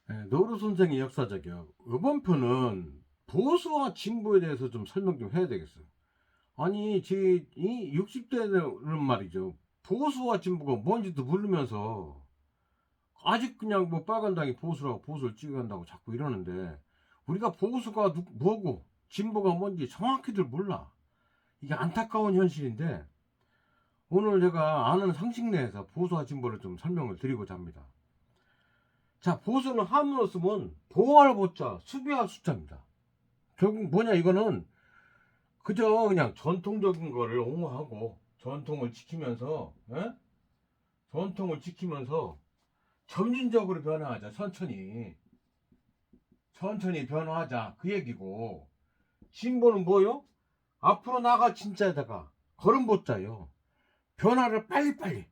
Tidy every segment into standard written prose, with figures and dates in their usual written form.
네, 노루 선생의 역사적이요. 이번 편은 보수와 진보에 대해서 좀 설명 좀 해야 되겠어요. 아니, 이 60대는 말이죠. 보수와 진보가 뭔지도 모르면서 아직 그냥 뭐 빨간당이 보수라고 보수를 찍어간다고 자꾸 이러는데 우리가 보수가 뭐고 진보가 뭔지 정확히들 몰라. 이게 안타까운 현실인데 오늘 제가 아는 상식 내에서 보수와 진보를 좀 설명을 드리고자 합니다. 자, 보수는 한문으로 쓰면 보호할 보자, 수비할 숫자입니다. 결국 뭐냐, 이거는 그저 그냥 전통적인 거를 옹호하고 전통을 지키면서, 전통을 지키면서 점진적으로 변화하자. 천천히 변화하자, 그 얘기고. 진보는 뭐요? 앞으로 나가 진짜에다가 걸음보자요. 변화를 빨리빨리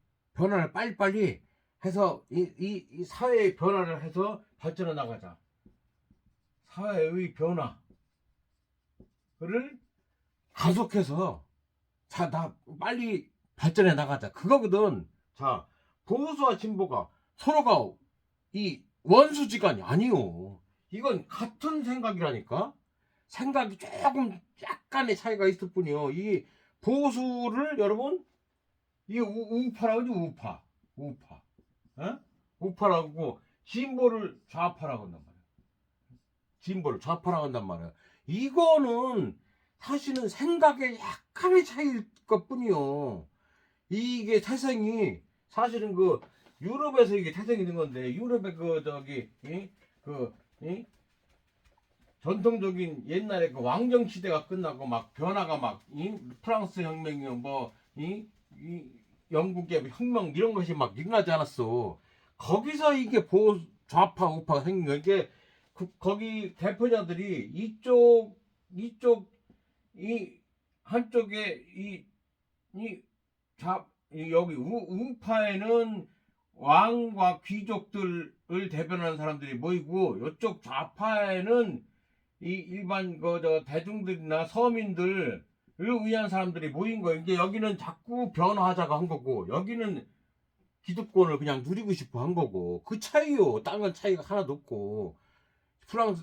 해서 이 사회의 변화를 해서 발전해 나가자. 사회의 변화를 가속해서 나 빨리 발전해 나가자. 그거거든. 자, 보수와 진보가 서로가 이 원수지간이 아니요. 이건 같은 생각이라니까. 생각이 조금 약간의 차이가 있을 뿐이요. 이 보수를 여러분 이 우파라고 하죠. 우파. 어? 우파라고 진보를 좌파라고 한단 말이야. 진보를 좌파라고 한단 말이야. 이거는 사실은 생각의 약간의 차이일 것 뿐이요. 이게 태생이 사실은 그 유럽에서 이게 태생이 된 건데 유럽의 그 저기 이 전통적인 옛날에 그 왕정 시대가 끝나고 막 변화가 막 프랑스 혁명이요 이 영국의 혁명 이런 것이 막 일어나지 않았어. 거기서 이게 좌파 우파가 생긴 거. 이게 거기 대표자들이 이쪽 이 한쪽에 이 여기 우파에는 왕과 귀족들을 대변하는 사람들이 모이고 이쪽 좌파에는 이 일반 저 대중들이나 서민들을 위한 사람들이 모인 거예요. 이게 여기는 자꾸 변화하자고 한 거고 여기는 기득권을 그냥 누리고 싶어 한 거고 그 차이요. 딴 차이가 하나도 없고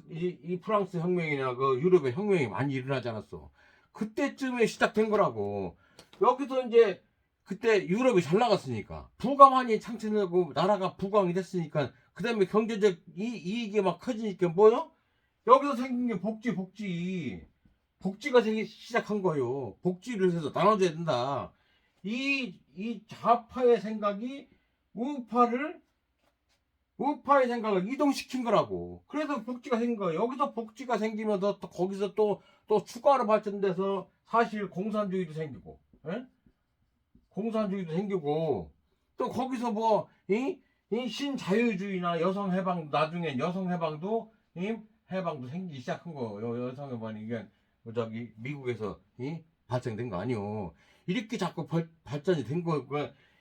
이 프랑스 혁명이나 그 유럽의 혁명이 많이 일어나지 않았어. 그때쯤에 시작된 거라고. 여기서 이제 그때 유럽이 잘 나갔으니까 부가 많이 창출되고 나라가 부강이 됐으니까 그 다음에 경제적 이익이 막 커지니까 뭐요? 여기서 생긴 게 복지가 생기 시작한 거예요. 복지를 해서 나눠줘야 된다. 이 좌파의 생각이 우파를 우파의 생각을 이동시킨 거라고. 그래서 복지가 생긴 거예요. 여기서 복지가 생기면서 또 거기서 또 추가로 발전돼서 사실 공산주의도 생기고, 예? 공산주의도 생기고, 또 거기서 이 신자유주의나 여성해방, 나중에 여성해방도, 해방도 생기기 시작한 거예요. 여성해방이 이게, 저기, 미국에서, 발전된 거 아니요. 이렇게 자꾸 발전이 된 거고,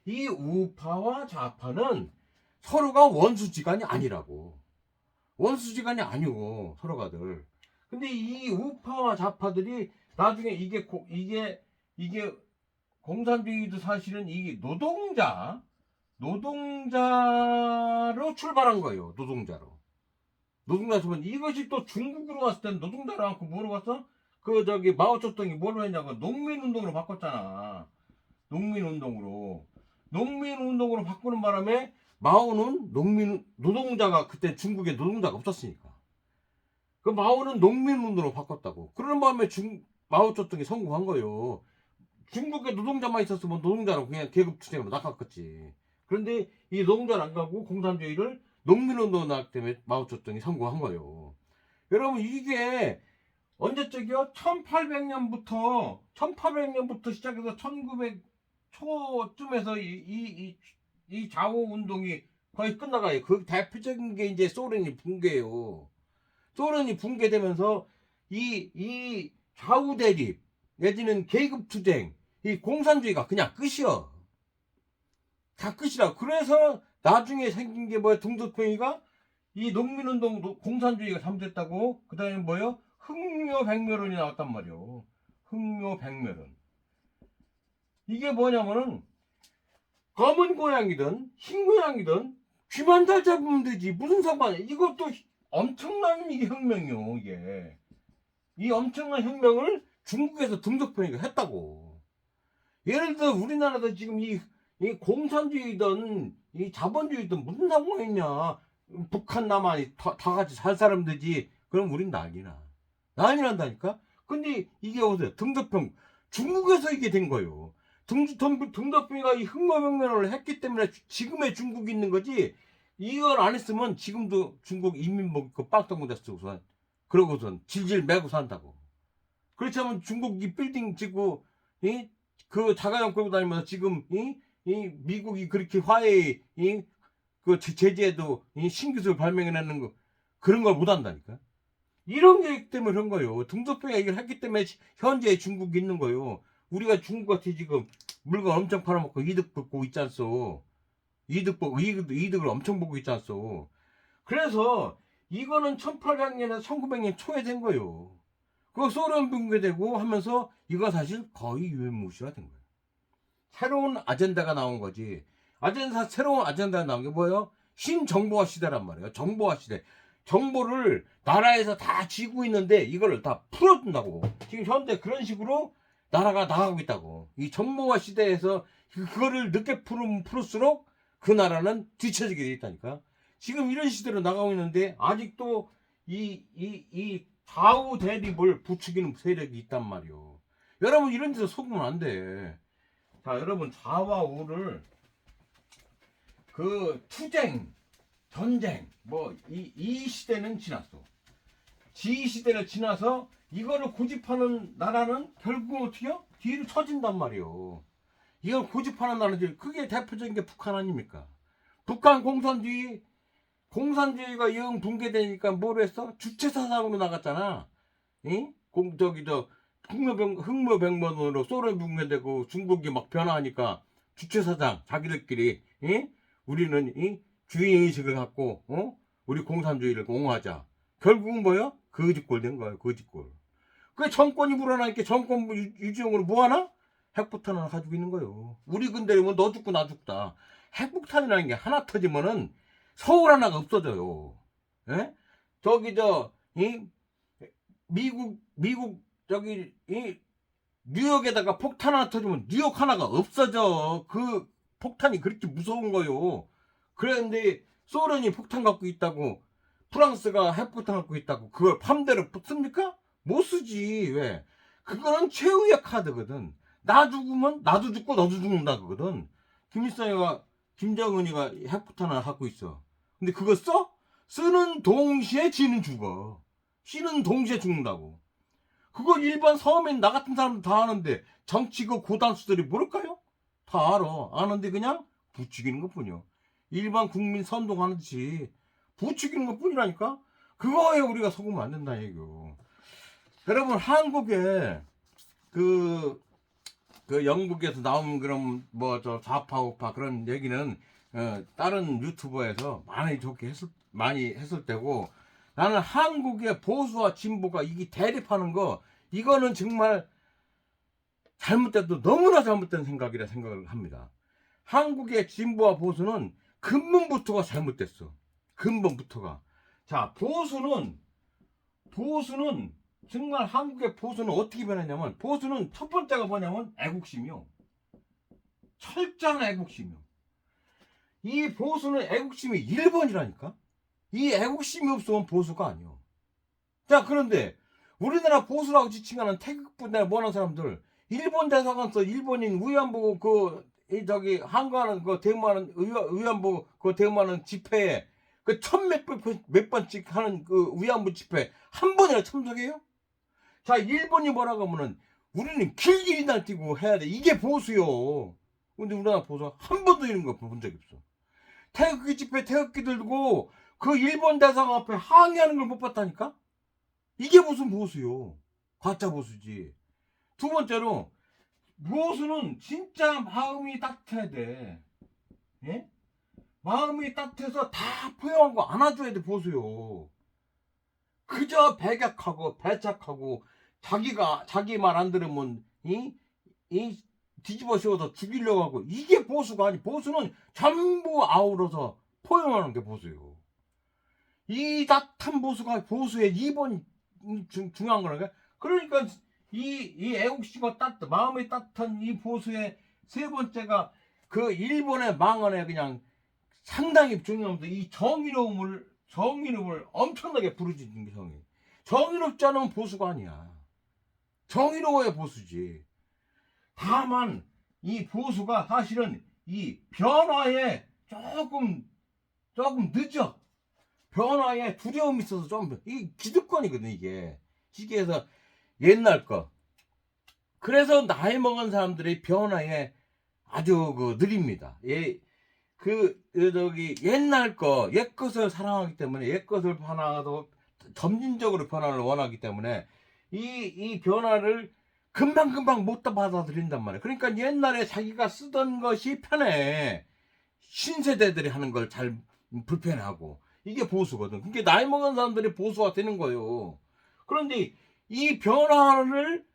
이 우파와 좌파는 서로가 원수지간이 아니라고. 원수지간이 아니고, 서로가들. 근데 이 우파와 좌파들이 나중에 이게 공산주의도 사실은 이 노동자로 출발한 거예요. 노동자로. 이것이 또 중국으로 왔을 때는 노동자로 않고 뭐로 왔어? 그 저기 마오쩌둥이 뭐로 했냐고 농민운동으로 바꿨잖아. 농민운동으로 바꾸는 바람에 마오는 노동자가 그때 중국에 노동자가 없었으니까. 그 마오는 농민운동으로 바꿨다고. 그런 바람에 마오쩌둥이 성공한 거예요. 중국에 노동자만 있었으면 노동자는 그냥 계급투쟁으로 나갔겠지. 그런데 이 노동자는 안 가고 공산주의를 농민운동 나기 때문에 마오쩌둥이 성공한 거예요. 여러분 이게 언제적이요? 1800년부터 시작해서 1900 초쯤에서 이 좌우 운동이 거의 끝나가요. 그 대표적인 게 이제 소련이 붕괴예요. 소련이 붕괴되면서 이 좌우 대립 내지는 계급 투쟁, 이 공산주의가 그냥 끝이여. 다 끝이라. 그래서 나중에 생긴 게 뭐야? 등소평이가 이 농민운동 공산주의가 잘못됐다고. 그 다음에 뭐요? 흑묘백묘론이 나왔단 말이요. 흑묘백묘론. 이게 뭐냐면은 검은 고양이든 흰 고양이든 귀만 잘 잡으면 되지. 무슨 상관이야. 이것도 엄청난 이게 혁명이요. 이게. 이 엄청난 혁명을 중국에서 등록편이가 했다고. 예를 들어 우리나라도 지금 이 공산주의든 이 자본주의든 무슨 상관이 있냐. 북한 남한이 다 같이 잘 살면 되지. 그럼 우린 난리 난다니까. 근데 이게 어디서 등록편 중국에서 이게 된 거예요. 등록편이가 이 혁명을 했기 때문에 지금의 중국이 있는 거지. 이걸 안 했으면 지금도 중국 인민 먹고 빵떡 됐어 우선. 그러고선 질질 매고 산다고. 그렇지 않으면 중국 이 빌딩 짓고 그 자가용 끌고 다니면서 지금 이 미국이 그렇게 화해 그 제재도 신기술 발명해내는 거 그런 걸 못한다니까. 이런 게 때문에 그런 거예요. 등록병 얘기를 했기 때문에 현재 중국이 있는 거예요. 우리가 중국한테 지금 물건 엄청 팔아먹고 이득 받고 있지 않소. 이득을 엄청 보고 있지 않소. 그래서 이거는 1800년에서 1900년 초에 된 거예요. 그 소련 붕괴되고 하면서 이거 사실 거의 유행무시가 된 거예요. 새로운 아젠다가 나온 거지. 새로운 아젠다가 나온 게 뭐예요? 신정보화 시대란 말이에요. 정보화 시대. 정보를 나라에서 다 쥐고 있는데 이거를 다 풀어준다고. 지금 현재 그런 식으로 나라가 나가고 있다고. 이 정보화 시대에서 그거를 늦게 풀을수록 그 나라는 뒤처지게 돼 있다니까. 지금 이런 시대로 나가고 있는데 아직도 이 좌우 대립을 부추기는 세력이 있단 말이오. 여러분 이런 데서 속으면 안 돼. 자, 여러분 좌와 우를 그 투쟁, 전쟁 뭐 이 시대는 지났어. 지 시대를 지나서 이거를 고집하는 나라는 결국 어떻게요? 뒤로 처진단 말이오. 이걸 고집하는 나라들 그게 대표적인 게 북한 아닙니까? 북한 공산주의가 영 붕괴되니까 뭘 했어? 주체사상으로 나갔잖아. 응? 흑묘병번으로 소련 붕괴되고 중국이 막 변화하니까 주체사상 자기들끼리 우리는 주인의식을 갖고 우리 공산주의를 옹호하자. 결국은 뭐야? 거짓골 된 거야. 거짓골. 그 정권이 불안하니까 정권 유지용으로 뭐하나? 핵폭탄을 가지고 있는 거예요. 우리 군대면 너 죽고 나 죽다. 핵폭탄이라는 게 하나 터지면은 서울 하나가 없어져요. 예? 미국 뉴욕에다가 폭탄 하나 터지면 뉴욕 하나가 없어져. 그 폭탄이 그렇게 무서운 거요. 그런데 소련이 폭탄 갖고 있다고 프랑스가 핵폭탄 갖고 있다고 그걸 팜대로 씁니까? 못 쓰지. 왜? 그거는 최후의 카드거든. 나 죽으면 나도 죽고 너도 죽는다 그거든. 김정은이가 핵폭탄을 갖고 있어. 근데 그거 써? 쓰는 동시에 지는 죽어. 쉬는 동시에 죽는다고. 그거 일반 서민 나 같은 사람도 다 아는데 정치 그 고단수들이 모를까요? 다 알아. 아는데 그냥 부추기는 것 뿐이요. 일반 국민 선동하는지 부추기는 것 뿐이라니까. 그거에 우리가 속으면 안 된다 얘기요. 여러분 한국에 그 영국에서 나온 그런 뭐 저 좌파 우파 그런 얘기는 다른 유튜버에서 많이 했을 때고, 나는 한국의 보수와 진보가 이게 대립하는 거 이거는 정말 너무나 잘못된 생각이라 생각을 합니다. 한국의 진보와 보수는 근본부터가 잘못됐어. 근본부터가. 자, 보수는 정말 한국의 보수는 어떻게 변했냐면, 보수는 첫 번째가 뭐냐면 애국심이요. 철저한 애국심이요. 이 보수는 애국심이 1번이라니까. 이 애국심이 없으면 보수가 아니요. 자, 그런데 우리나라 보수라고 지칭하는 태극부대 뭐하는 사람들, 일본 대사관서 일본인 위안부 한가하는 대모하는 위안부 대모하는 집회에 그 몇 번씩 하는 그 위안부 집회 한 번이나 참석해요? 자, 일본이 뭐라고 하면은 우리는 길길이 날뛰고 해야 돼. 이게 보수요. 근데 우리나라 보수 한 번도 이런 거 본 적이 없어. 태극기 집회 태극기 들고 그 일본 대사관 앞에 항의하는 걸 못 봤다니까? 이게 무슨 보수요? 가짜 보수지. 두 번째로, 보수는 진짜 마음이 따뜻해야 돼. 예? 마음이 따뜻해서 다 포용하고 안아줘야 돼, 보수요. 그저 배격하고 배척하고 자기 말 안 들으면 뒤집어 씌워서 죽이려고 하고, 이게 보수가 아니. 보수는 전부 아우러서 포용하는 게 보수예요. 이 따뜻한 보수가 보수의 2번 중요한 거라니까. 그러니까 이 애국심과 마음이 따뜻한 이 보수의 세 번째가 그 일본의 망언에 그냥 상당히 중요합니다. 이 정의로움을 엄청나게 부르짖는 게 정의. 정의롭지 않으면 보수가 아니야. 정의로워야 보수지. 다만 이 보수가 사실은 이 변화에 조금 늦어. 변화에 두려움이 있어서 이 기득권이거든 이게. 시기에서 옛날 거. 그래서 나이 먹은 사람들이 변화에 아주 느립니다. 옛날 거, 옛 것을 사랑하기 때문에 옛 것을 변화도 점진적으로 변화를 원하기 때문에 이 변화를 금방 못 받아들인단 말이에요. 그러니까 옛날에 자기가 쓰던 것이 편해. 신세대들이 하는 걸 잘 불편해하고. 이게 보수거든. 그게 나이 먹은 사람들이 보수가 되는 거예요. 그런데 이 변화를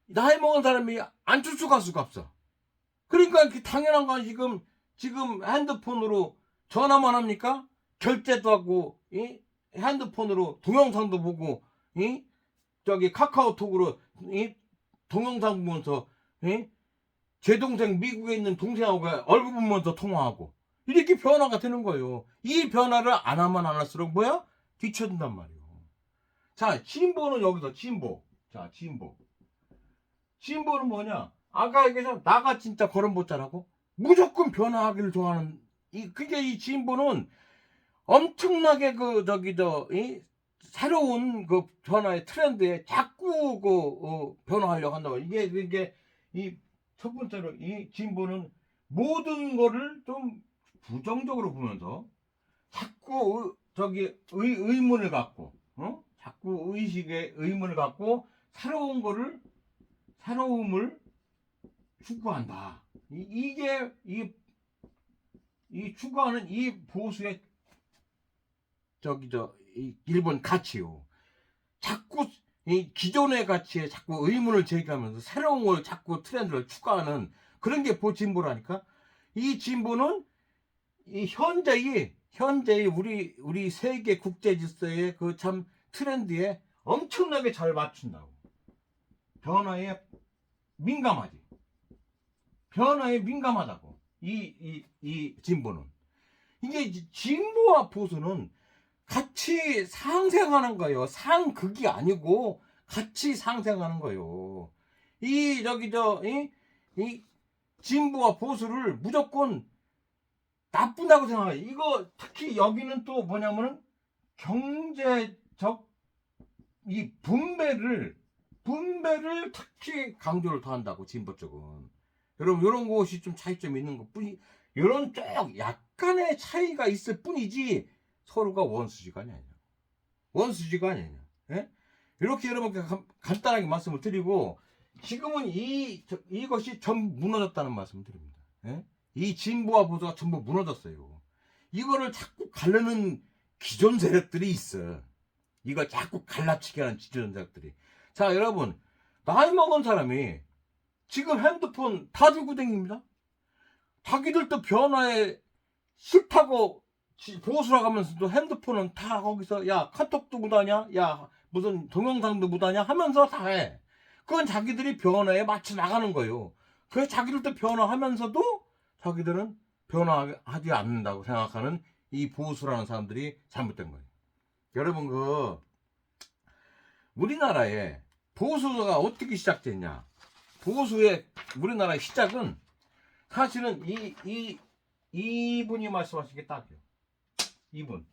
나이 먹은 사람이 안 쫓아갈 수가 없어. 그러니까 당연한 건 지금 핸드폰으로 전화만 합니까? 결제도 하고, 핸드폰으로 동영상도 보고, 카카오톡으로, 동영상 보면서, 제 동생 미국에 있는 동생하고 얼굴 보면서 통화하고, 이렇게 변화가 되는 거예요. 이 변화를 안 하면 안 할수록 뭐야? 뒤쳐진단 말이에요. 자, 진보는 여기서 진보. 자, 진보. 진보는 뭐냐? 아까 얘기해서 나가 진짜 걸음보자라고 무조건 변화하기를 좋아하는 그게 이 진보는 엄청나게 새로운 변화의 트렌드에 자꾸 변화하려고 한다고. 이게 이 첫 번째로 이 진보는 모든 거를 좀 부정적으로 보면서 자꾸 의문을 갖고 자꾸 의식에 의문을 갖고 새로움을 추구한다. 이게 이 추구하는 이 보수의 이 일본 가치요. 자꾸 이 기존의 가치에 자꾸 의문을 제기하면서 새로운 걸 자꾸 트렌드를 추구하는 그런 게 진보라니까. 이 진보는 이 현재의 우리 세계 국제 질서의 참 트렌드에 엄청나게 잘 맞춘다고. 변화에 민감하지. 변화에 민감하다고. 이 진보는. 이게 진보와 보수는 같이 상생하는 거예요. 상극이 아니고 같이 상생하는 거예요. 이 진보와 보수를 무조건 나쁘다고 생각해요. 이거 특히 여기는 또 뭐냐면은 경제적 이 분배를 특히 강조를 더한다고. 진보 쪽은. 여러분 이런 것이 좀 차이점이 있는 것뿐이, 이런 쪽 약간의 차이가 있을 뿐이지 서로가 원수지가 아니야. 원수지가 아니야. 예? 이렇게 여러분께 간단하게 말씀을 드리고, 지금은 이것이 전부 무너졌다는 말씀을 드립니다. 예? 이 진보와 보수가 전부 무너졌어요. 이거를 자꾸 가르는 기존 세력들이 있어. 이걸 자꾸 갈라치게 하는 기존 세력들이. 자, 여러분, 나이 먹은 사람이 지금 핸드폰 다 들고 다닙니다. 자기들도 변화에 싫다고 보수라고 하면서도 핸드폰은 다 거기서 야 카톡도 못하냐, 야 무슨 동영상도 못하냐 하면서 다 해. 그건 자기들이 변화에 맞춰 나가는 거예요. 그래서 자기들도 변화하면서도 자기들은 변화하지 않는다고 생각하는 이 보수라는 사람들이 잘못된 거예요. 여러분, 우리나라에 보수가 어떻게 시작됐냐? 보수의 우리나라의 시작은 사실은 이분이 말씀하신 게 딱이에요. 이분.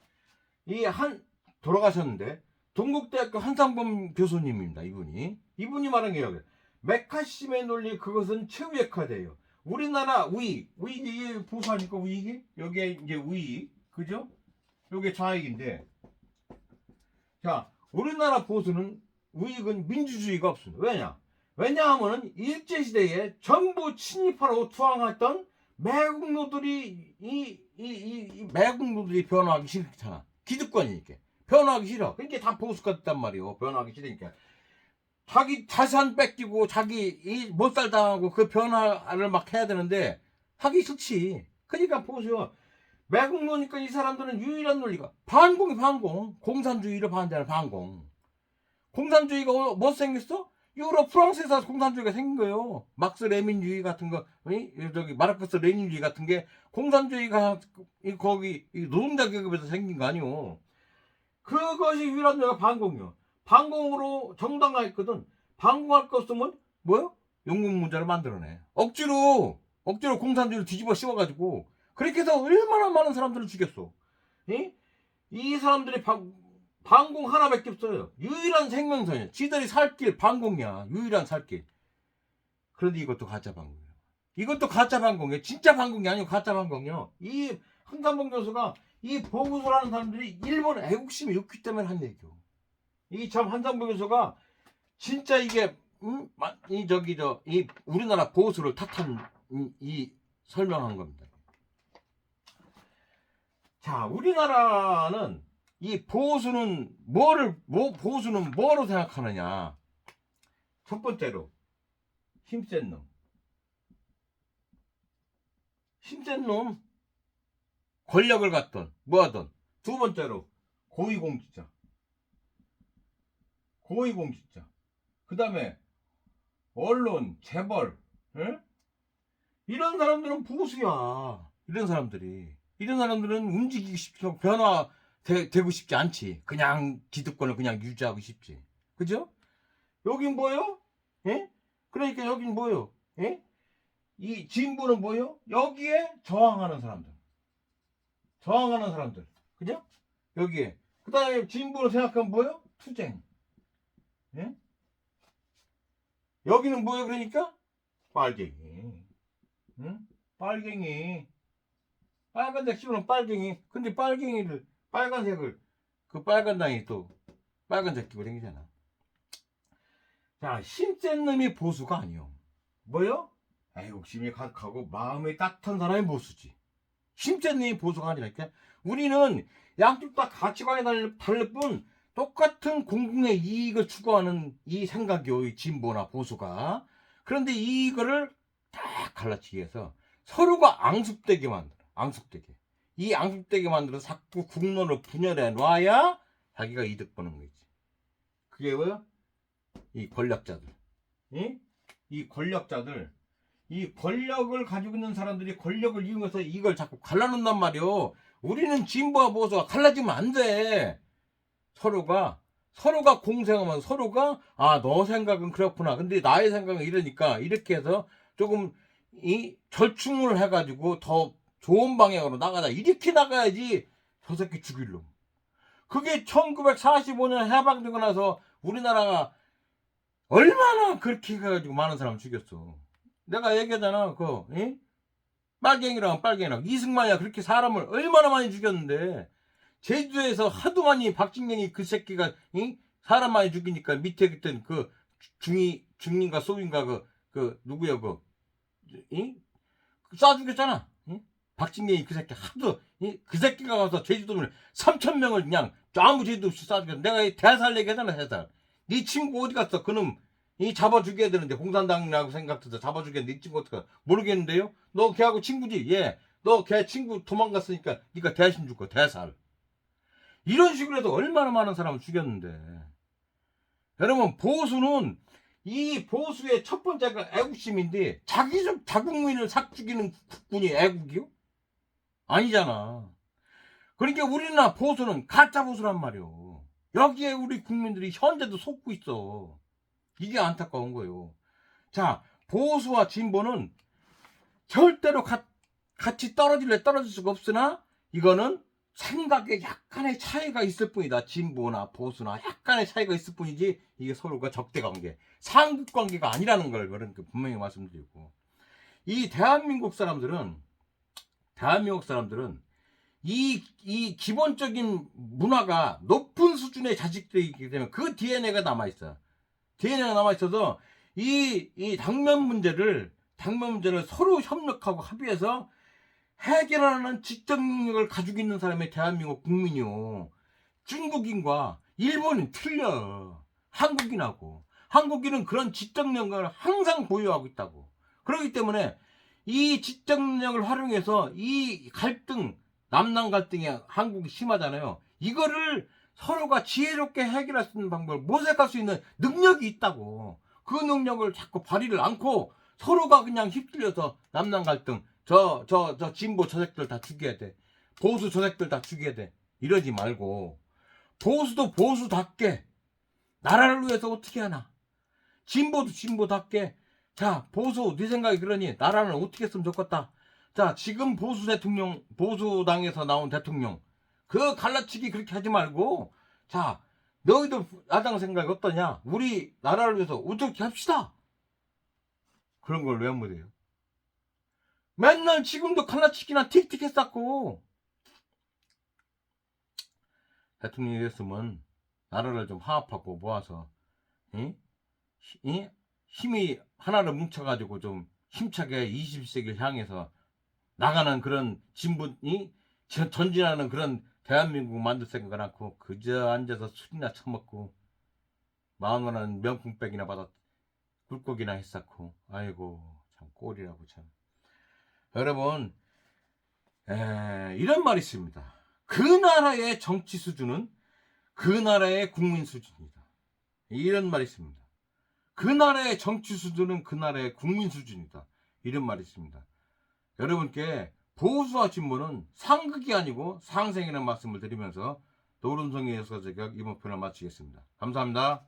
돌아가셨는데, 동국대학교 한상범 교수님입니다. 이분이 말한 게 여기. 메카시즘의 논리, 그것은 최우액화돼요. 우리나라 우익이 보수하니까 우익이? 여기에 이제 우익. 그죠? 요게 좌익인데. 자, 우리나라 보수는, 우익은 민주주의가 없습니다. 왜냐하면은 일제시대에 전부 침입하러 투항했던 매국노들이 매국노들이 변화하기 싫잖아. 기득권이니까 변화하기 싫어. 그러니까 다 보수가 됐단 말이에요. 변화하기 싫으니까 자기 자산 뺏기고 자기 못살 당하고 그 변화를 막 해야 되는데 하기 싫지. 그러니까 보수. 매국 노니까 이 사람들은 유일한 논리가 반공이 반공. 공산주의를 반대하는 반공. 공산주의가 뭐 생겼어? 유럽 프랑스에서 공산주의가 생긴 거예요. 막스 레민주의 같은 거, 저기 마르크스 레닌주의 같은 게 공산주의가 거기 노동자 계급에서 생긴 거 아니오. 그것이 유일한 논리가 반공이요. 반공으로 정당화했거든. 반공할 거 없으면 뭐요? 영국문제를 만들어내. 억지로 공산주의를 뒤집어 씌워가지고 그렇게 해서 얼마나 많은 사람들을 죽였어. 이 사람들이 반공 하나밖에 없어요. 유일한 생명선이야. 지들이 살 길 반공이야. 유일한 살 길. 그런데 이것도 가짜 반공이야. 이것도 가짜 반공이야. 진짜 반공이 아니고 가짜 반공이야. 이 한산봉 교수가 이 보수라는 사람들이 일본 애국심이 있기 때문에 한 얘기요. 이 참 한산봉 교수가 진짜 이게 이 우리나라 보수를 탓한 이 설명한 겁니다. 자, 우리나라는 이 보수는 보수는 뭐로 생각하느냐? 첫 번째로 힘센 놈, 권력을 갖던 뭐하던. 두 번째로 고위공직자. 그 다음에 언론, 재벌, 응? 이런 사람들은 보수야. 이런 사람들은 움직이기 쉽지, 변화되고 싶지 않지. 그냥 기득권을 그냥 유지하고 싶지. 그죠? 여긴 뭐요? 예? 그러니까 여긴 뭐요? 예? 이 진보는 뭐요? 여기에 저항하는 사람들. 그죠? 여기에. 그 다음에 진보를 생각하면 뭐요? 투쟁. 예? 여기는 뭐요? 그러니까 빨갱이. 응? 빨갱이. 빨간색 씌우는 빨갱이. 근데 빨간색을 그 빨간당이 또 빨간색 끼고 다니잖아. 자, 힘센 놈이 보수가 아니요. 뭐요? 욕심이 가득하고 마음이 따뜻한 사람이 보수지. 힘센 놈이 보수가 아니라니까. 우리는 양쪽 다 가치관이 다를 뿐 똑같은 공공의 이익을 추구하는 이 생각이요. 이 진보나 보수가. 그런데 이거를 딱 갈라치기 위해서 서로가 앙숙되게 만들어. 이 앙숙되게 만들어서 자꾸 국론을 분열해 놔야 자기가 이득 보는 거지. 그게 뭐야? 이 권력자들. 이 권력을 가지고 있는 사람들이 권력을 이용해서 이걸 자꾸 갈라놓는단 말이오. 우리는 진보와 보수가 갈라지면 안 돼. 서로가 공생하면 서로가 너 생각은 그렇구나. 근데 나의 생각은 이러니까 이렇게 해서 조금 이 절충을 해가지고 더 좋은 방향으로 나가자. 이렇게 나가야지. 저 새끼 죽일 놈. 그게 1945년 해방되고 나서 우리나라가 얼마나 그렇게 해가지고 많은 사람 죽였어. 내가 얘기하잖아. 빨갱이랑 이승만이야 그렇게 사람을 얼마나 많이 죽였는데, 제주도에서 하도 많이 박진경이 그 새끼가 사람 많이 죽이니까 밑에 그때 그 중인가 소인가 그 누구야 쏴 죽였잖아. 박진경이 그 새끼 하도 그 새끼가 가서 제주도를 3,000명을 그냥 아무 죄도 없이 쏴 죽였어. 내가 대살 얘기하잖아. 대살. 네 친구 어디 갔어? 그놈 잡아 죽여야 되는데, 공산당이라고 생각해서 잡아 죽였는데 네 친구 어떡해? 모르겠는데요? 너 걔하고 친구지? 예. 너 걔 친구 도망갔으니까 네가 대신 줄 거야. 대살. 이런 식으로 해서 얼마나 많은 사람을 죽였는데. 여러분, 보수는 이 보수의 첫 번째가 애국심인데, 자국민을 삭 죽이는 국군이 애국이요? 아니잖아. 그러니까 우리나라 보수는 가짜 보수란 말이오. 여기에 우리 국민들이 현재도 속고 있어. 이게 안타까운 거예요. 자, 보수와 진보는 절대로 같이 떨어질 수가 없으나, 이거는 생각에 약간의 차이가 있을 뿐이다. 진보나 보수나 약간의 차이가 있을 뿐이지, 이게 서로가 적대관계, 상극관계가 아니라는 걸 분명히 말씀드리고, 이 대한민국 사람들은 이 기본적인 문화가 높은 수준의 자식들이기 때문에 그 DNA가 남아있어. DNA가 남아있어서 이 당면 문제를 서로 협력하고 합의해서 해결하는 지적 능력을 가지고 있는 사람이 대한민국 국민이요. 중국인과 일본은 틀려. 한국인은 그런 지적 능력을 항상 보유하고 있다고. 그렇기 때문에 이 지적 능력을 활용해서 이 갈등, 남남 갈등이 한국이 심하잖아요. 이거를 서로가 지혜롭게 해결할 수 있는 방법을 모색할 수 있는 능력이 있다고. 그 능력을 자꾸 발휘를 않고 서로가 그냥 휩쓸려서 남남 갈등, 저 진보 저색들 다 죽여야 돼. 보수 저색들 다 죽여야 돼. 이러지 말고 보수도 보수답게 나라를 위해서 어떻게 하나. 진보도 진보답게 자 보수 네 생각이 그러니 나라는 어떻게 했으면 좋겠다. 자 지금 보수 대통령 보수당에서 나온 대통령 그 갈라치기 그렇게 하지 말고 자 너희들 야당 생각이 어떠냐. 우리 나라를 위해서 어떻게 합시다. 그런 걸 왜 못해요. 맨날 지금도 갈라치기나 틱틱 했었고. 대통령이 됐으면 나라를 좀 화합하고 모아서 응? 힘이 하나를 뭉쳐가지고 좀 힘차게 21세기를 향해서 나가는 그런 진분이 전진하는 그런 대한민국 만들 생각을 않고 그저 앉아서 술이나 처먹고 40,000원 명품백이나 받아 꿀꺽이나 했었고. 아이고 참 꼴이라고 참. 여러분 이런 말이 있습니다. 그 나라의 정치 수준은 그 나라의 국민 수준이다. 이런 말이 있습니다. 그 나라의 정치 수준은 그 나라의 국민 수준이다. 이런 말이 있습니다. 여러분께 보수와 진보는 상극이 아니고 상생이라는 말씀을 드리면서 노른성의 역사저격 이번 편을 마치겠습니다. 감사합니다.